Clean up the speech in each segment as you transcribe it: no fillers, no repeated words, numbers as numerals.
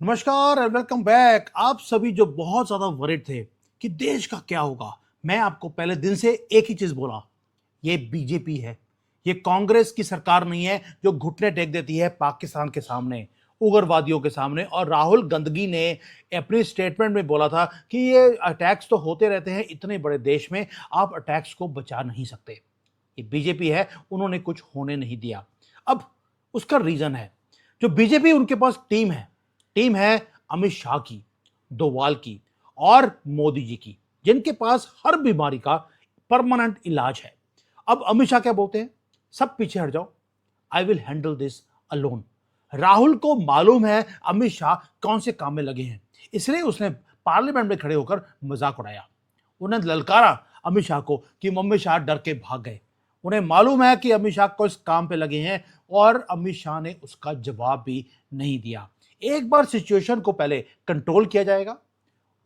नमस्कार and welcome back. आप सभी जो बहुत ज्यादा वरिड थे कि देश का क्या होगा, मैं आपको पहले दिन से एक ही चीज बोला, ये बीजेपी है। ये कांग्रेस की सरकार नहीं है जो घुटने टेक देती है पाकिस्तान के सामने, उग्रवादियों के सामने। और राहुल गंदगी ने अपनी स्टेटमेंट में बोला था कि ये अटैक्स तो होते रहते हैं इतने बड़े देश में, आप अटैक्स को बचा नहीं सकते। ये बीजेपी है, उन्होंने कुछ होने नहीं दिया। अब उसका रीजन है, जो बीजेपी उनके पास टीम है अमित शाह की, डोवाल की और मोदी जी की, जिनके पास हर बीमारी का परमानेंट इलाज है। अब अमित शाह क्या बोलते हैं, सब पीछे हट जाओ, I will handle this alone. Rahul को मालूम है अमित शाह कौन से काम में लगे हैं, इसलिए उसने पार्लियामेंट में खड़े होकर मजाक उड़ाया। उन्हें ललकारा अमित शाह को कि अमित शाह डर के भाग गए। उन्हें मालूम है कि अमित शाह को इस काम पे लगे हैं और अमित शाह ने उसका जवाब भी नहीं दिया। एक बार सिचुएशन को पहले कंट्रोल किया जाएगा,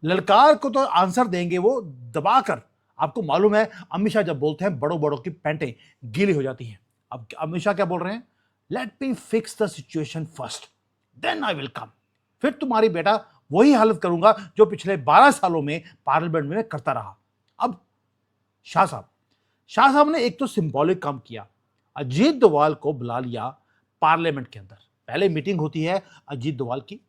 ललकार को तो आंसर देंगे वो दबाकर। आपको मालूम है अमित शाह जब बोलते हैं बड़ों बड़ों की पैंटें गीली हो जाती हैं। अब अमित शाह क्या बोल रहे हैं, let me fix the situation first then I will come. फिर तुम्हारी बेटा वही हालत करूंगा जो पिछले 12 सालों में पार्लियामेंट में करता रहा। अब शाह साहब ने एक तो सिंबॉलिक काम किया, अजीत डोभाल को बुला लिया पार्लियामेंट के अंदर। पहले मीटिंग होती है अजीत डोभाल की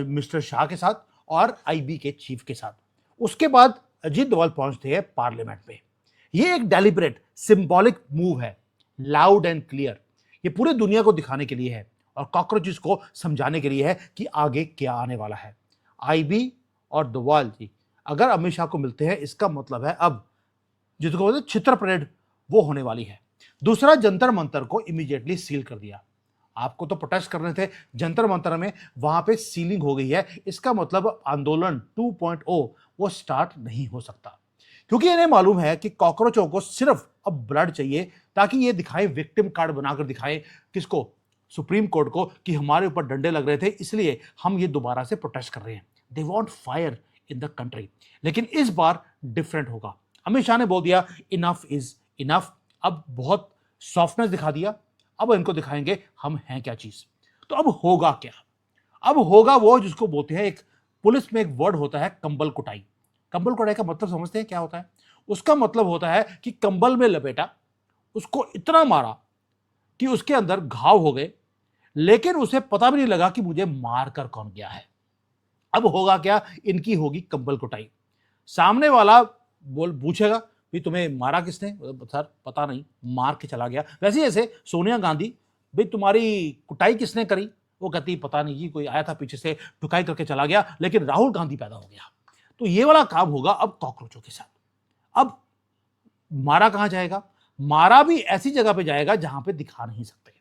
मिस्टर शाह के साथ और आईबी के चीफ के साथ। उसके बाद अजीत डोभाल पहुंचते हैं पार्लियामेंट में। ये एक डेलिब्रेट सिंबॉलिक मूव है, लाउड एंड क्लियर। ये पूरी दुनिया को दिखाने के लिए है और कॉकरोचेस को समझाने के लिए है कि आगे क्या आने वाला है। आईबी और डोभाल जी अगर अमित शाह को मिलते हैं, इसका मतलब है अब जिसको बोलते हैं चित्र परेड, वो होने वाली है। दूसरा, जंतर मंतर को इमीडिएटली सील कर दिया। आपको तो प्रोटेस्ट करने थे जंतर मंतर में, वहां पे सीलिंग हो गई है। इसका मतलब आंदोलन 2.0 वो स्टार्ट नहीं हो सकता, क्योंकि इन्हें मालूम है कि कॉकरोचों को सिर्फ अब ब्लड चाहिए, ताकि ये दिखाएं, विक्टिम कार्ड बनाकर दिखाएं किसको, सुप्रीम कोर्ट को, कि हमारे ऊपर डंडे लग रहे थे इसलिए हम ये दोबारा से प्रोटेस्ट कर रहे हैं। They want fire in the country. लेकिन इस बार डिफरेंट होगा। अमित शाह ने बोल दिया इनफ इज इनफ, अब बहुत सॉफ्टनेस दिखा दिया, अब इनको दिखाएंगे हम हैं क्या चीज। तो अब होगा क्या, अब होगा वो जिसको बोलते हैं, एक पुलिस में एक वर्ड होता है कंबल कुटाई। कंबल कुटाई का मतलब समझते हैं क्या होता है? उसका मतलब होता है कि कंबल में लपेटा, उसको इतना मारा कि उसके अंदर घाव हो गए, लेकिन उसे पता भी नहीं लगा कि मुझे मार कर कौन गया है। अब होगा क्या, इनकी होगी कंबल कुटाई। सामने वाला बोल पूछेगा भी तुम्हें मारा किसने, सर पता नहीं, मार के चला गया। वैसे ही ऐसे सोनिया गांधी, भाई तुम्हारी कुटाई किसने करी, वो कहती पता नहीं जी, कोई आया था पीछे से ठुकाई करके चला गया, लेकिन राहुल गांधी पैदा हो गया। तो ये वाला काम होगा अब कॉकरोचों के साथ। अब मारा कहां जाएगा, मारा भी ऐसी जगह पे जाएगा जहां पे दिखा नहीं सकते।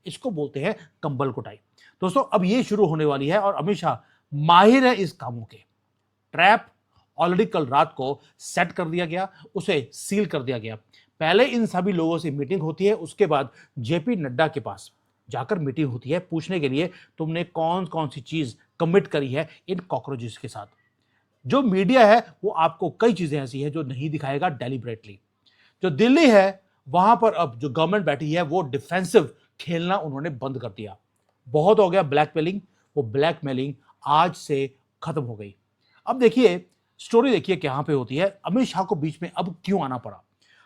इसको बोलते हैं कंबल कुटाई। दोस्तों अब ये शुरू होने वाली है और अमित शाह माहिर है इस कामों के। ट्रैप ऑलरेडी कल रात को सेट कर दिया गया, उसे सील कर दिया गया। पहले इन सभी लोगों से मीटिंग होती है, उसके बाद जेपी नड्डा के पास जाकर मीटिंग होती है पूछने के लिए तुमने कौन कौन सी चीज कमिट करी है इन कॉकरोचेस के साथ। जो मीडिया है वो आपको कई चीजें ऐसी है जो नहीं दिखाएगा डेलिबरेटली। जो दिल्ली है वहां पर अब जो गवर्नमेंट बैठी है वो डिफेंसिव खेलना उन्होंने बंद कर दिया। बहुत हो गया ब्लैकमेलिंग, वो ब्लैकमेलिंग आज से खत्म हो गई। अब देखिए स्टोरी, देखिए कहां पे होती है। अमित शाह को बीच में अब क्यों आना पड़ा?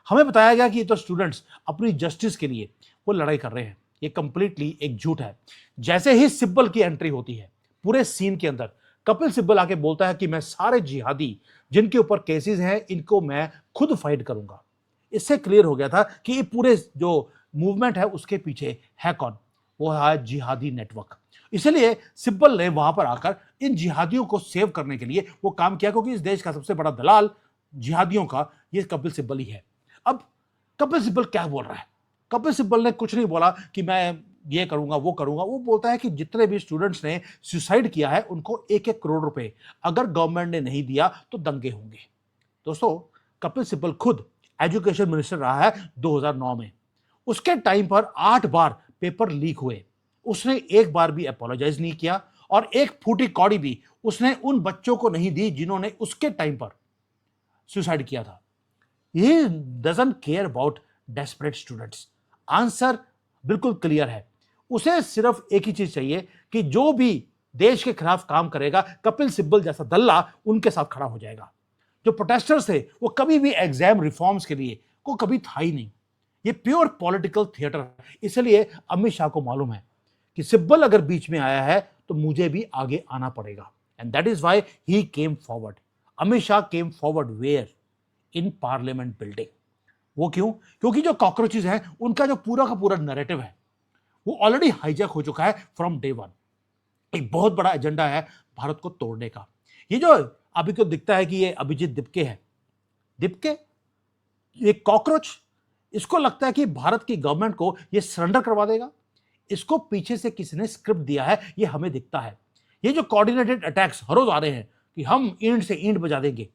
हमें बताया गया कि ये तो स्टूडेंट्स अपनी जस्टिस के लिए वो लड़ाई कर रहे हैं। ये कंप्लीटली एक झूठ है। जैसे ही सिब्बल की एंट्री होती है पूरे सीन के अंदर, कपिल सिब्बल आके बोलता है कि मैं सारे जिहादी जिनके ऊपर केसेस हैं इनको मैं खुद फाइट करूंगा। इससे क्लियर हो गया था कि ये पूरे जो मूवमेंट है उसके पीछे है कौन, वो है जिहादी नेटवर्क। इसलिए सिब्बल ने वहां पर आकर इन जिहादियों को सेव करने के लिए वो काम किया, क्योंकि इस देश का सबसे बड़ा दलाल जिहादियों का ये कपिल सिब्बल ही है। अब कपिल सिब्बल क्या बोल रहा है? कपिल सिब्बल ने कुछ नहीं बोला कि मैं ये करूंगा वो करूंगा। वो बोलता है कि जितने भी स्टूडेंट्स ने सुसाइड किया है उनको 1-1 करोड़ रुपए अगर गवर्नमेंट ने नहीं दिया तो दंगे होंगे। दोस्तों कपिल सिब्बल खुद एजुकेशन मिनिस्टर रहा है 2009 में। उसके टाइम पर 8 बार पेपर लीक हुए, उसने एक बार भी अपोलोजाइज नहीं किया और एक फूटी कौड़ी भी उसने उन बच्चों को नहीं दी जिन्होंने उसके टाइम पर सुसाइड किया था। He doesn't care about desperate students. Answer बिल्कुल क्लियर है, उसे सिर्फ एक ही चीज चाहिए कि जो भी देश के खिलाफ काम करेगा, कपिल सिब्बल जैसा दल्ला उनके साथ खड़ा हो जाएगा। जो प्रोटेस्टर्स थे वो कभी भी एग्जाम रिफॉर्म्स के लिए को कभी था ही नहीं। ये प्योर पॉलिटिकल थिएटर है। इसलिए अमित शाह को मालूम है कि सिब्बल अगर बीच में आया है तो मुझे भी आगे आना पड़ेगा, and that is why he came forward. Amit Shah came forward where? In parliament building. वो क्यों? क्योंकि जो कॉकरोचेज हैं उनका जो पूरा का पूरा नैरेटिव है वो ऑलरेडी हाईजैक हो चुका है फ्रॉम डे वन। एक बहुत बड़ा एजेंडा है भारत को तोड़ने का। ये जो अभी को दिखता है कि ये अभिजीत दिपके है, दिपके ये कॉकरोच, इसको लगता है कि भारत की गवर्नमेंट को ये सरेंडर करवा देगा। इसको पीछे से किसी ने स्क्रिप्ट दिया है, ये हमें दिखता है। ये जो कोऑर्डिनेटेड अटैक्स हर रोज आ रहे हैं कि हम ईंट से ईंट बजा देंगे,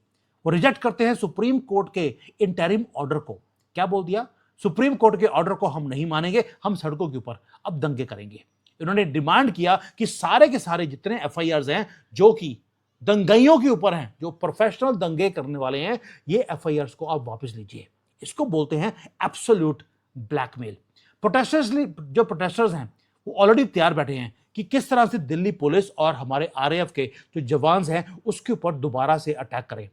वो रिजेक्ट करते हैं सुप्रीम कोर्ट के इंटरिम ऑर्डर को। क्या बोल दिया? सुप्रीम कोर्ट के ऑर्डर को हम नहीं मानेंगे, हम सड़कों के ऊपर अब दंगे करेंगे। इन्होंने डिमांड किया कि सारे के सारे जितने एफआईआर हैं जो कि दंगाइयों के ऊपर हैं, जो प्रोफेशनल दंगे करने वाले हैं, ये एफआईआर को आप वापस लीजिए। इसको बोलते हैं एब्सोल्यूट ब्लैकमेल। जो प्रोटेस्टर्स हैं वो ऑलरेडी तैयार बैठे हैं कि किस तरह से दिल्ली पुलिस और हमारे आरएएफ के जो जवान हैं उसके ऊपर दोबारा से अटैक करें।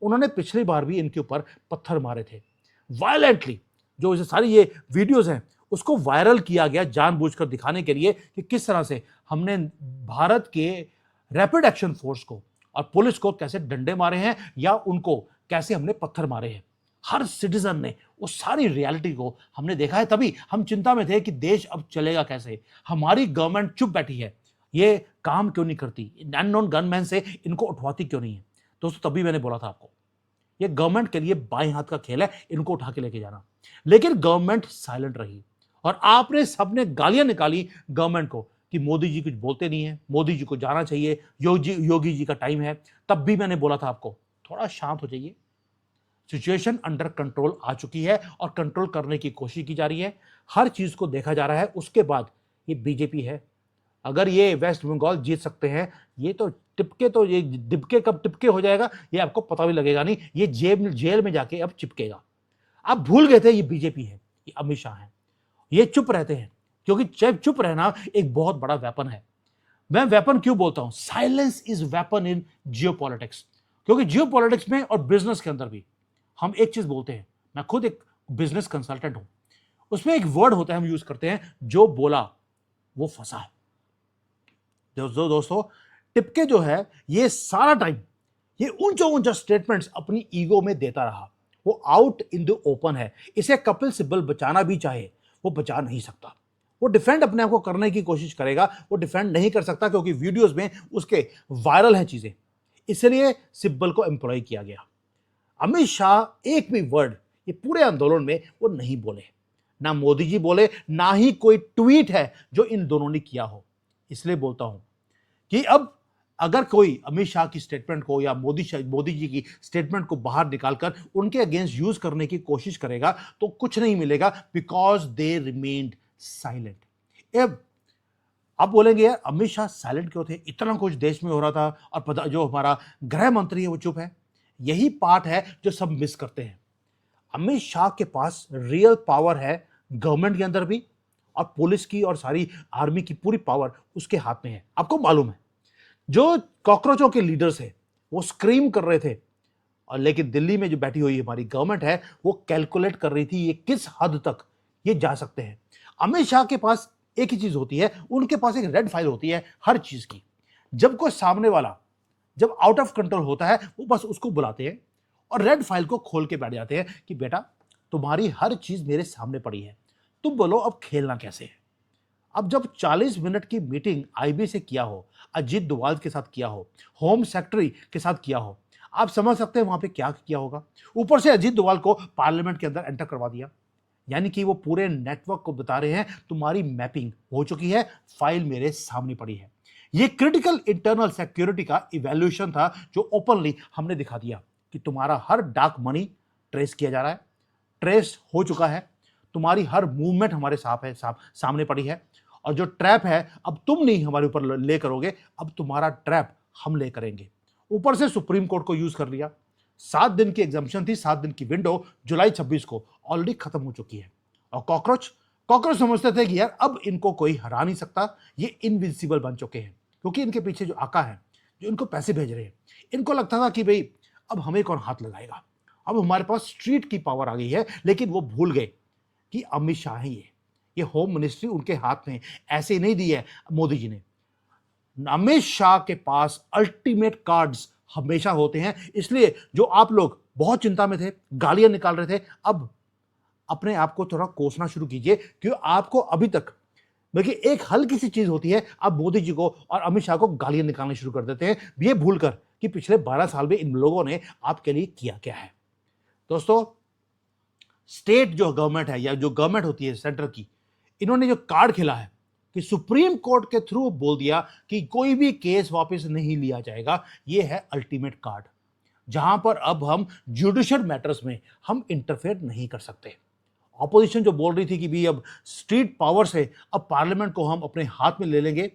उन्होंने पिछली बार भी इनके ऊपर पत्थर मारे थे वायलेंटली। जो सारी ये वीडियोस हैं उसको वायरल किया गया जानबूझकर दिखाने के लिए कि किस तरह से हमने भारत के रैपिड एक्शन फोर्स को और पुलिस को कैसे डंडे मारे हैं या उनको कैसे हमने पत्थर मारे हैं। हर सिटीजन ने उस सारी रियलिटी को हमने देखा है, तभी हम चिंता में थे कि देश अब चलेगा कैसे। हमारी गवर्नमेंट चुप बैठी है, ये काम क्यों नहीं करती, अननोन गनमैन से इनको उठवाती क्यों नहीं है। दोस्तों तभी मैंने बोला था आपको, ये गवर्नमेंट के लिए बाएं हाथ का खेल है, इनको उठा के लेके जाना। लेकिन गवर्नमेंट साइलेंट रही और आपने सबने गालियां निकाली गवर्नमेंट को कि मोदी जी कुछ बोलते नहीं है, मोदी जी को जाना चाहिए, योगी जी का टाइम है। तब भी मैंने बोला था आपको थोड़ा शांत हो जाइए, सिचुएशन अंडर कंट्रोल आ चुकी है और कंट्रोल करने की कोशिश की जा रही है, हर चीज को देखा जा रहा है। उसके बाद ये बीजेपी है, अगर ये वेस्ट बंगाल जीत सकते हैं, ये तो टिपके, तो ये डिपके कब टिपके हो जाएगा ये आपको पता भी लगेगा नहीं, ये जेल में जाके अब चिपकेगा। आप भूल गए थे ये बीजेपी है, ये अमित शाह है। ये चुप रहते हैं क्योंकि चुप रहना एक बहुत बड़ा वेपन है। मैं वेपन क्यों बोलता हूं? Silence is weapon in geopolitics. क्योंकि जियोपॉलिटिक्स में और बिजनेस के अंदर भी हम एक चीज बोलते हैं, मैं खुद एक बिजनेस कंसल्टेंट हूं, उसमें एक वर्ड होता है हम यूज करते हैं, जो बोला वो फंसा। दोस्तों टिपके जो है ये सारा टाइम ये ऊंचा ऊंचा स्टेटमेंट्स अपनी ईगो में देता रहा, वो आउट इन द ओपन है। इसे कपिल सिब्बल बचाना भी चाहे वो बचा नहीं सकता। वो डिफेंड अपने आप को करने की कोशिश करेगा, वो डिफेंड नहीं कर सकता क्योंकि वीडियोस में उसके वायरल हैं चीजें, इसलिए सिब्बल को एम्प्लॉय किया गया। अमित शाह एक भी वर्ड ये पूरे आंदोलन में वो नहीं बोले, ना मोदी जी बोले, ना ही कोई ट्वीट है जो इन दोनों ने किया हो। इसलिए बोलता हूं कि अब अगर कोई अमित शाह की स्टेटमेंट को या मोदी जी की स्टेटमेंट को बाहर निकालकर उनके अगेंस्ट यूज करने की कोशिश करेगा तो कुछ नहीं मिलेगा, बिकॉज दे रिमेन्ड साइलेंट। अब बोलेंगे यार अमित शाह साइलेंट क्यों थे, इतना कुछ देश में हो रहा था और जो हमारा गृह मंत्री है वो चुप है। यही पार्ट है जो सब मिस करते हैं। अमित शाह के पास रियल पावर है गवर्नमेंट के अंदर भी, और पुलिस की और सारी आर्मी की पूरी पावर उसके हाथ में है। आपको मालूम है जो कॉकरोचों के लीडर्स है वो स्क्रीम कर रहे थे, और लेकिन दिल्ली में जो बैठी हुई हमारी गवर्नमेंट है वो कैलकुलेट कर रही थी ये किस हद तक ये जा सकते हैं। अमित शाह के पास एक ही चीज होती है, उनके पास एक रेड फाइल होती है हर चीज की। जब कोई सामने वाला जब आउट ऑफ कंट्रोल होता है वो बस उसको बुलाते हैं और रेड फाइल को खोल के बैठ जाते हैं कि बेटा तुम्हारी हर चीज मेरे सामने पड़ी है, तुम बोलो अब खेलना कैसे है। अब जब 40 मिनट की मीटिंग आईबी से किया हो, अजीत डोभाल के साथ किया हो, होम सेक्रेटरी के साथ किया हो, आप समझ सकते हैं वहां पे क्या किया होगा। ऊपर से अजीत डोभाल को पार्लियामेंट के अंदर एंटर करवा दिया, यानी कि वो पूरे नेटवर्क को बता रहे हैं तुम्हारी मैपिंग हो चुकी है, फाइल मेरे सामने पड़ी है। ये क्रिटिकल इंटरनल सिक्योरिटी का इवैल्यूएशन था जो ओपनली हमने दिखा दिया कि तुम्हारा हर डार्क मनी ट्रेस किया जा रहा है, ट्रेस हो चुका है, तुम्हारी हर मूवमेंट हमारे सामने पड़ी है, और जो ट्रैप है अब तुम नहीं हमारे ऊपर ले करोगे, अब तुम्हारा ट्रैप हम ले करेंगे। ऊपर से सुप्रीम कोर्ट को यूज कर लिया। 7 दिन की एग्जाम्पशन थी, 7 दिन की विंडो जुलाई 26 को ऑलरेडी खत्म हो चुकी है। और कॉकरोच समझते थे कि यार अब इनको कोई हरा नहीं सकता, ये इनविंसिबल बन चुके हैं। क्योंकि इनके पीछे जो आका है, जो इनको पैसे भेज रहे हैं, इनको लगता था कि भाई अब हमें कौन हाथ लगाएगा, अब हमारे पास स्ट्रीट की पावर आ गई है। लेकिन वो भूल गए कि अमित शाह है, ये होम मिनिस्ट्री उनके हाथ में ऐसे नहीं दी है मोदी जी ने। अमित शाह के पास अल्टीमेट कार्ड्स हमेशा होते हैं। इसलिए जो आप लोग बहुत चिंता में थे, गालियां निकाल रहे थे, अब अपने आप को थोड़ा कोसना शुरू कीजिए, क्योंकि आपको अभी तक बल्कि एक हल्की सी चीज होती है, आप मोदी जी को और अमित शाह को गालियां निकालने शुरू कर देते हैं, ये भूलकर कि पिछले 12 साल में इन लोगों ने आपके लिए किया क्या है। दोस्तों, स्टेट जो गवर्नमेंट है या जो गवर्नमेंट होती है सेंटर की, इन्होंने जो कार्ड खेला है कि सुप्रीम कोर्ट के थ्रू बोल दिया कि कोई भी केस वापस नहीं लिया जाएगा, ये है अल्टीमेट कार्ड, जहां पर अब हम जुडिशियल मैटर्स में हम इंटरफेयर नहीं कर सकते। ऑपोजिशन जो बोल रही थी कि भी अब स्ट्रीट पावर से अब पार्लियामेंट को हम अपने हाथ में ले लेंगे,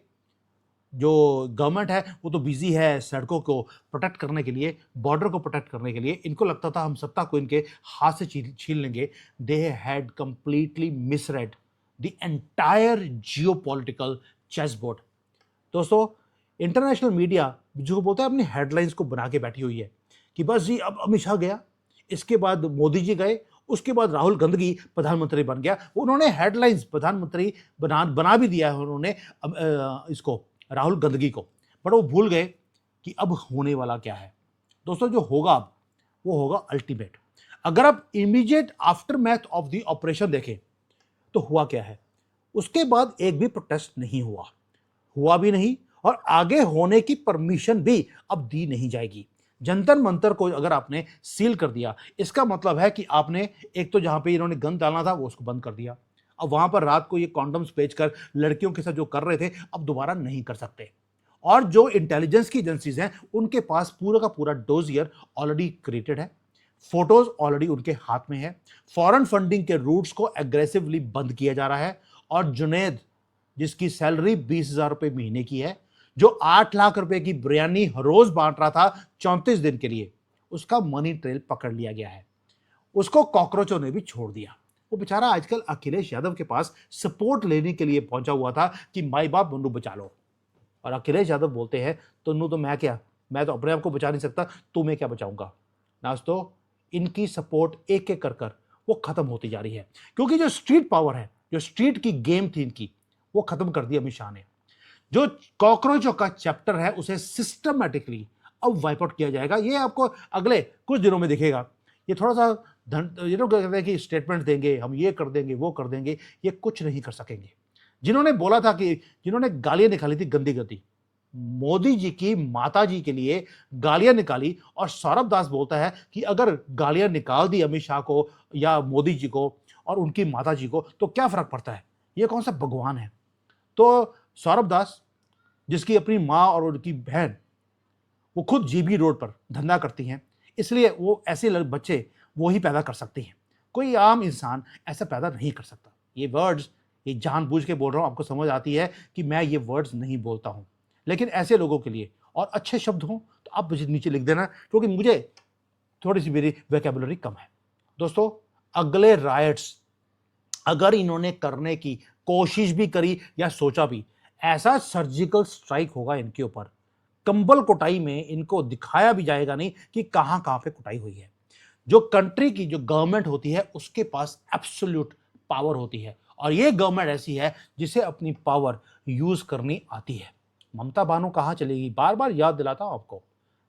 जो गवर्नमेंट है वो तो बिजी है सड़कों को प्रोटेक्ट करने के लिए, बॉर्डर को प्रोटेक्ट करने के लिए, इनको लगता था हम सत्ता को इनके हाथ से छीन लेंगे। They had completely misread the entire geopolitical chess board. दोस्तों, इंटरनेशनल मीडिया जो बोलता है अपनी हेडलाइंस को बना के बैठी हुई है कि बस जी अब अमित शाह गया, इसके बाद मोदी जी गए, उसके बाद राहुल गांधी प्रधानमंत्री बन गया। उन्होंने हेडलाइंस प्रधानमंत्री बना भी दिया है उन्होंने इसको राहुल गांधी को, बट वो भूल गए कि अब होने वाला क्या है। दोस्तों, जो होगा अब वो होगा अल्टीमेट। अगर आप immediate after math of the operation देखें तो हुआ क्या है, उसके बाद एक भी प्रोटेस्ट नहीं हुआ भी नहीं, और आगे होने की परमिशन भी अब दी नहीं जाएगी। जंतर मंतर को अगर आपने सील कर दिया, इसका मतलब है कि आपने एक तो जहां पे इन्होंने गन डालना था वो उसको बंद कर दिया। अब वहां पर रात को ये कॉन्डम्स बेचकर लड़कियों के साथ जो कर रहे थे अब दोबारा नहीं कर सकते। और जो इंटेलिजेंस की एजेंसीज हैं उनके पास पूरा का पूरा डोजियर ऑलरेडी क्रिएटेड है, फोटोज ऑलरेडी उनके हाथ में है, फॉरेन फंडिंग के रूट्स को एग्रेसिवली बंद किया जा रहा है। और जुनेद, जिसकी सैलरी 20,000 रुपए महीने की है, जो 8 लाख रुपए की बिरयानी रोज बांट रहा था 34 दिन के लिए, उसका मनी ट्रेल पकड़ लिया गया है। उसको कॉकरोचों ने भी छोड़ दिया। वो बेचारा आजकल अखिलेश यादव के पास सपोर्ट लेने के लिए पहुंचा हुआ था कि माई बाप मन्नू बचा लो। और अखिलेश यादव बोलते हैं तन्नू तो मैं क्या, मैं तो अपने आप को बचा नहीं सकता, तुम्हें क्या बचाऊंगा। दोस्तों, इनकी सपोर्ट एक एक कर कर वो खत्म होती जा रही है, क्योंकि जो स्ट्रीट पावर है, जो स्ट्रीट की गेम थी इनकी, वो खत्म कर दी अमित शाह ने। जो कॉकरोचों का चैप्टर है उसे सिस्टमैटिकली अब वाइप आउट किया जाएगा। ये आपको अगले कुछ दिनों में दिखेगा। ये थोड़ा सा ये लोग कहते हैं कि स्टेटमेंट देंगे, हम ये कर देंगे वो कर देंगे, ये कुछ नहीं कर सकेंगे। जिन्होंने बोला था कि जिन्होंने गालियां निकाली थी गंदी गंदी, मोदी जी की माता जी के लिए गालियां निकाली, और सौरभ दास बोलता है कि अगर गालियां निकाल दी अमित शाह को या मोदी जी को और उनकी माता जी को तो क्या फर्क पड़ता है, ये कौन सा भगवान है। तो सौरभ दास, जिसकी अपनी माँ और उनकी बहन वो खुद जीबी रोड पर धंधा करती हैं, इसलिए वो ऐसे बच्चे वो ही पैदा कर सकती हैं, कोई आम इंसान ऐसा पैदा नहीं कर सकता। ये वर्ड्स ये जानबूझ के बोल रहा हूँ, आपको समझ आती है कि मैं ये वर्ड्स नहीं बोलता हूँ, लेकिन ऐसे लोगों के लिए और अच्छे शब्द हों तो आप मुझे नीचे लिख देना, क्योंकि मुझे थोड़ी सी मेरी वोकैबुलरी कम है। दोस्तों, अगले राइट्स अगर इन्होंने करने की कोशिश भी करी या सोचा भी, ऐसा सर्जिकल स्ट्राइक होगा इनके ऊपर, कंबल कुटाई में इनको दिखाया भी जाएगा नहीं कि कहां कहां पे कुटाई हुई है। जो कंट्री की जो गवर्नमेंट होती है उसके पास एब्सोल्यूट पावर होती है, और ये गवर्नमेंट ऐसी है जिसे अपनी पावर यूज करनी आती है। ममता बानो कहां चलेगी, बार बार याद दिलाता हूं आपको,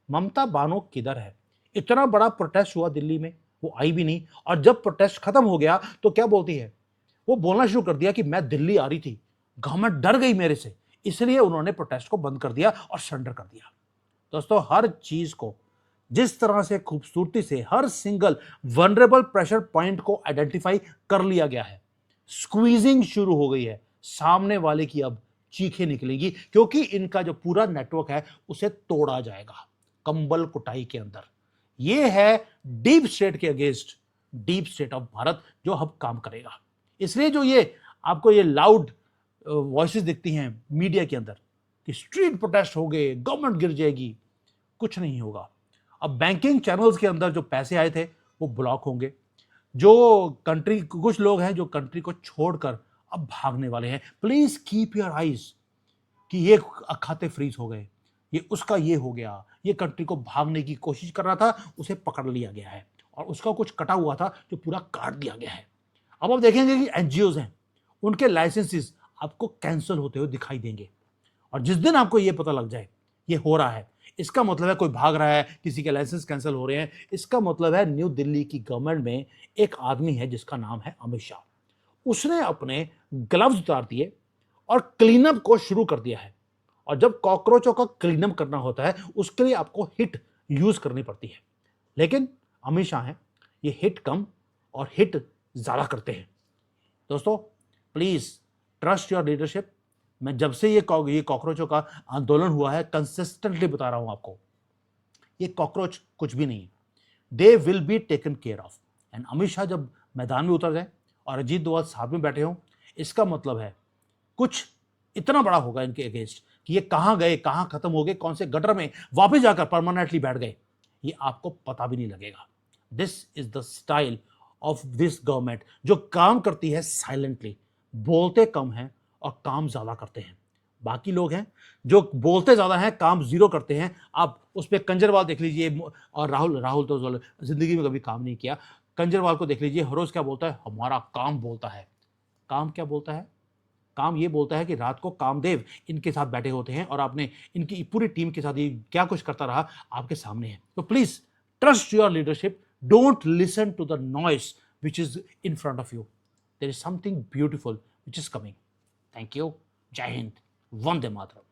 ममता बानो किधर है। इतना बड़ा प्रोटेस्ट हुआ दिल्ली में, वो आई भी नहीं, और जब प्रोटेस्ट खत्म हो गया तो क्या बोलती है, वो बोलना शुरू कर दिया कि मैं दिल्ली आ रही थी, गवर्नमेंट डर गई मेरे से, इसलिए उन्होंने प्रोटेस्ट को बंद कर दिया और सरेंडर कर दिया। दोस्तों, हर चीज को जिस तरह से खूबसूरती से हर सिंगल वनरेबल प्रेशर पॉइंट को आइडेंटिफाई कर लिया गया है, स्क्वीजिंग शुरू हो गई है, सामने वाले की अब चीखें निकलेगी, क्योंकि इनका जो पूरा नेटवर्क है उसे तोड़ा जाएगा कंबल कुटाई के अंदर। यह है डीप स्टेट के against deep state of Bharat जो अब काम करेगा। इसलिए जो ये आपको ये लाउड वॉइसेस दिखती हैं मीडिया के अंदर कि स्ट्रीट प्रोटेस्ट हो गए, गवर्नमेंट गिर जाएगी, कुछ नहीं होगा। अब बैंकिंग चैनल्स के अंदर जो पैसे आए थे वो ब्लॉक होंगे। जो कंट्री कुछ लोग हैं जो कंट्री को छोड़कर अब भागने वाले हैं। प्लीज कीप योर आईज कि ये खाते फ्रीज हो गए, ये उसका ये हो गया, ये कंट्री को भागने की कोशिश कर रहा था, उसे पकड़ लिया गया है और उसका कुछ कटा हुआ था जो पूरा काट दिया गया है। अब आप देखेंगे कि एनजीओज हैं, उनके लाइसेंसेस आपको कैंसिल होते हुए दिखाई देंगे। और जिस दिन आपको ये पता लग जाए ये हो रहा है, इसका मतलब है कोई भाग रहा है, किसी के लाइसेंस कैंसिल हो रहे हैं, इसका मतलब है न्यू दिल्ली की गवर्नमेंट में एक आदमी है जिसका नाम है अमित शाह। उसने अपने ग्लव्स उतार दिए और क्लीनअप को शुरू कर दिया है। और जब कॉकरोचों का क्लीनअप करना होता है उसके लिए आपको हिट यूज करनी पड़ती है। लेकिन अमित शाह हैं, ये हिट कम और हिट ज्यादा करते हैं। दोस्तों प्लीज ट्रस्ट योर लीडरशिप। मैं जब से ये कॉकरोचों का आंदोलन हुआ है कंसिस्टेंटली बता रहा हूं आपको, ये कॉकरोच कुछ भी नहीं है, they will be taken care of. And Amit Shah जब मैदान में उतर जाए और अजीत डोभाल साथ में बैठे हों, इसका मतलब है कुछ इतना बड़ा होगा इनके अगेंस्ट कि ये कहां गए, कहां खत्म हो गए, कौन से गटर में वापस जाकर परमानेंटली बैठ गए, ये आपको पता भी नहीं लगेगा। This is the style of this government जो काम करती है साइलेंटली, बोलते कम हैं और काम ज्यादा करते हैं। बाकी लोग हैं जो बोलते ज्यादा हैं, काम जीरो करते हैं। आप उस पर कंजरवाल देख लीजिए, और राहुल राहुल तो जिंदगी में कभी काम नहीं किया। कंजरवाल को देख लीजिए, हर रोज क्या बोलता है, हमारा काम बोलता है। काम क्या बोलता है? काम ये बोलता है कि रात को कामदेव इनके साथ बैठे होते हैं और आपने इनकी पूरी टीम के साथ ये क्या कुछ करता रहा आपके सामने है। तो please trust your leadership, don't listen to the noise which is in front of you. There is something beautiful which is coming. Thank you. Jai Hind. Vande Mataram.